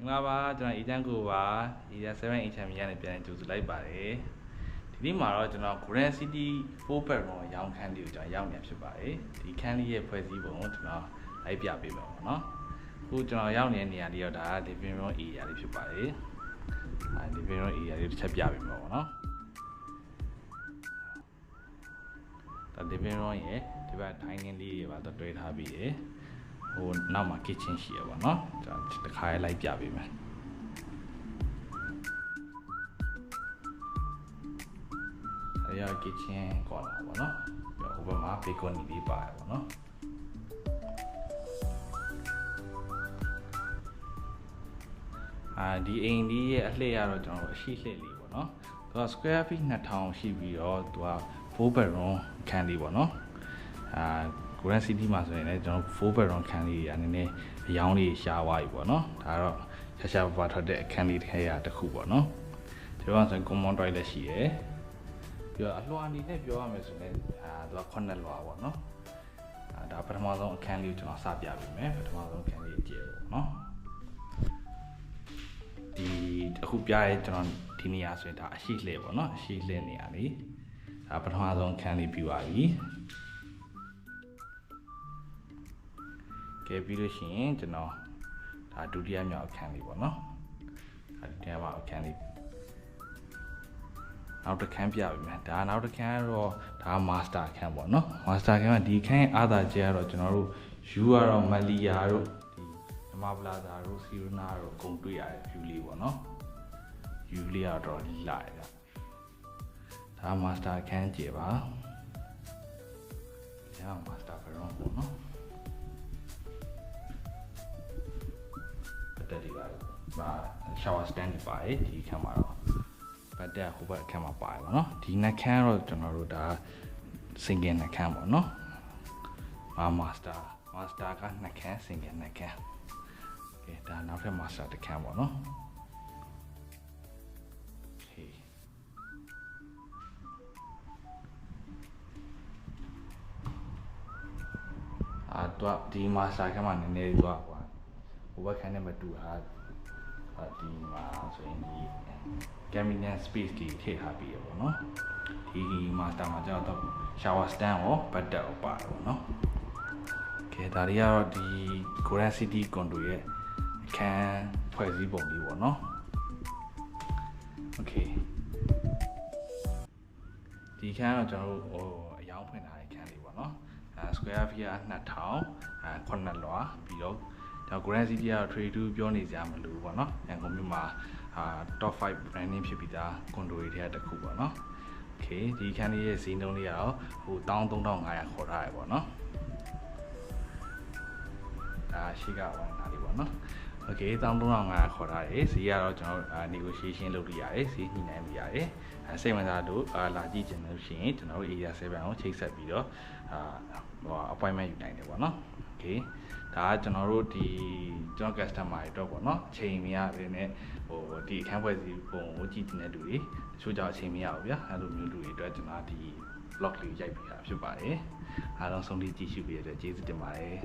ငါပါကျွန်တော်အေဂျင့်ကိုပါArea 7 HM ရနေပြန်ကြိုဆိုလိုက်ပါတယ်ဒီနေ့မှာတော့ကျွန်တော် Grand City 4 bedroom ရောင်းခန်းလေးကိုကျွန်တော်ရောက်နေဖြစ်ပါတယ်ဒီခန်းလေးရဲ့ဖွဲ့စည်းပုံကိုကျွန်တော်လိုက်ပြပေးပါမယ်နော်အခုကျွန်တော်ရောက်နေတဲ့နေရာလေးတော့ဒါ living room area လေးဖြစ်ပါတယ်living room area လေးတစ်ချက်ပြပေးမှာပေါ့နော်ဒါ living room ရဲ့ဒီဘက် dining လေးတွေပါတော့တွဲထားပြီးရယ်ဟိုနောက်မှာ kitchen ရှိရပါတော့ကျွန်တော်တစ်ခါလိုက်ပြပေးမယ်အဲ့ရ kitchen ကောလာပါတော့ဟိုဘက်မှာ balcony လေးပါရပါတော့ဒီအိမ်လေးရဲ့အလှည့်ရတော့ကျွန်တော်အရှိလှည့်လေးပေါ့နော်သူက square feet 2000ရှိပြီးတော့သူက4 bedroom ခန်းလေးပေါ့နော်Grand City မှာဆိုရင်လည်းကျွန်တော်4 bedroom ခန်းလေးတွေအနေနဲ့အယောင်းလေးရှားသွားပြီပေါ့နော်ဒါတော့ရှားပါထွက်တဲ့အခန်းလေးတစ်ခါရတစ်ခုပေါ့နော်ဒီတော့ဆိုရင် common toilet ရှိရယ်ပြီးတော့အလွှာအနေနဲ့ပြောရမယ်ဆိုရင်သူက9လွှာပေါ့နော်ဒါပထမဆုံးအခန်းလေးကိုကျွန်တော်စပြပေးမယ်ပထမဆုံးအခန်းလေးအကျယ်ပေါ့နော်ဒီအခုပြရဲကျွန်တော်ဒီနေရာဆိုရင်ဒါအရှိလှဲပေါ့နော်အရှိလှဲနေရာလေးဒါပထမဆုံးအခန်းလေးပြီးသွားပြီကဲပြီးလို့ရှိရင်ကျွန်တော်ဒါဒုတိယမြောက်အခန်းလေးပေါ့နော်ဒါဒုတိယမြောက်အခန်းလေးနောက်တစ်ခန်းပြပြီမယ်ဒါနောက်တစ်ခန်းတော့ဒါ master အခန်းပေါ့နော် master အခန်းကဒီခန်းအားသာကျတော့ကျွန်တော်တို့ view ကတော့မလီယာတို့ဒီဓမ္မပလာဇာတို့စီရိုနာတို့အကုန်တွေ့ရတဲ့ view လေးပေါ့နော် view လေးကတော့လာရတာဒါ master အခန်းကျေပါဒါ master bedroom ပေါ့နော်ဒီပါ shower stand တွေပါတယ်ဒီခန်းမှာတော့ပတ်တက်ဟိုဘက်အခန်းမှာပါတယ်ပေါ့နော်ဒီနှက်ခမ်းတော့ကျွန်တော်တို့ဒါ single နှက်ခမ်းပေါ့နော်master ကနှက်ခမ်း single နှက်ခမ်းကဲဒါနောက်ထပ် master တစ်ခန်းပေါ့နော်တော့ဒီ master ခန်းမှာနည်းနည်းသွားဟိုဘက်ခန်းနဲ့မတူတာဒီမှာဆိုရင်ဒီ cabinet space ကြီးထည့်ထားပြီးရပေါ့နော်ဒီ master မှာကျတော့ shower stand ရော bed ရောပါတယ်ပေါ့နော်ကဲဒါတွေကတော့ဒီ Grand City condo ရဲ့အခန်းဖွဲ့စည်းပုံလေးပေါ့နော် okay ဒီခန်းတော့ကျွန်တော်တို့အယောင်ဖွင့်ထားတဲ့ခန်းလေးပေါ့နော်square feet 2000 9လွှာပြီးတော့Grand City က trade to ပြောနေကြမလို့ပေါ့နော်ရန်ကုန်မြို့မှာtop 5 branding ဖြစ်ပြီးသားကွန်ဒိုတွေထဲတစ်ခုပေါ့နော် okay ဒီခန်းလေးရဲ့ဈေးနှုန်းလေးကတော့ဟို13500ခေါ်ထားရပေါ့နော်ဒါရှိကဝိုင်းသားလေးပေါ့နော် okay 13500ခေါ်ထားတယ်ဈေးကတော့ကျွန်တော် negotiation လုပ်လို့ရတယ်ဈေးညှိနှိုင်းလို့ရတယ်စိတ်ဝင်စားလို့လာကြည့်ချင်လို့ရှိရင်ကျွန်တော်တို့ area 7ကိုချိတ်ဆက်ပြီးတော့appointment ယူနိုင်တယ်ပေါ့နော် okayဒါကကျွန်တော်တို့ဒီကျွန်တော် customer တွေတော့ပေါ့နော်အချိန်မရဘဲနဲ့ဟိုဒီအခန်းဖွဲ့စည်းပုံကိုကြည့်နေတဲ့လူတွေတချို့ကြောင့်အချိန်မရဘူးဗျာအဲ့လိုမျိုးလူတွေအတွက်ကျွန်တော်ဒီ blog လေးရိုက်ပေးတာဖြစ်ပါတယ်အားလုံးဆုံးဖြတ်ကြည့်ရှုပေးတဲ့အတွက်ကျေးဇူးတင်ပါတယ်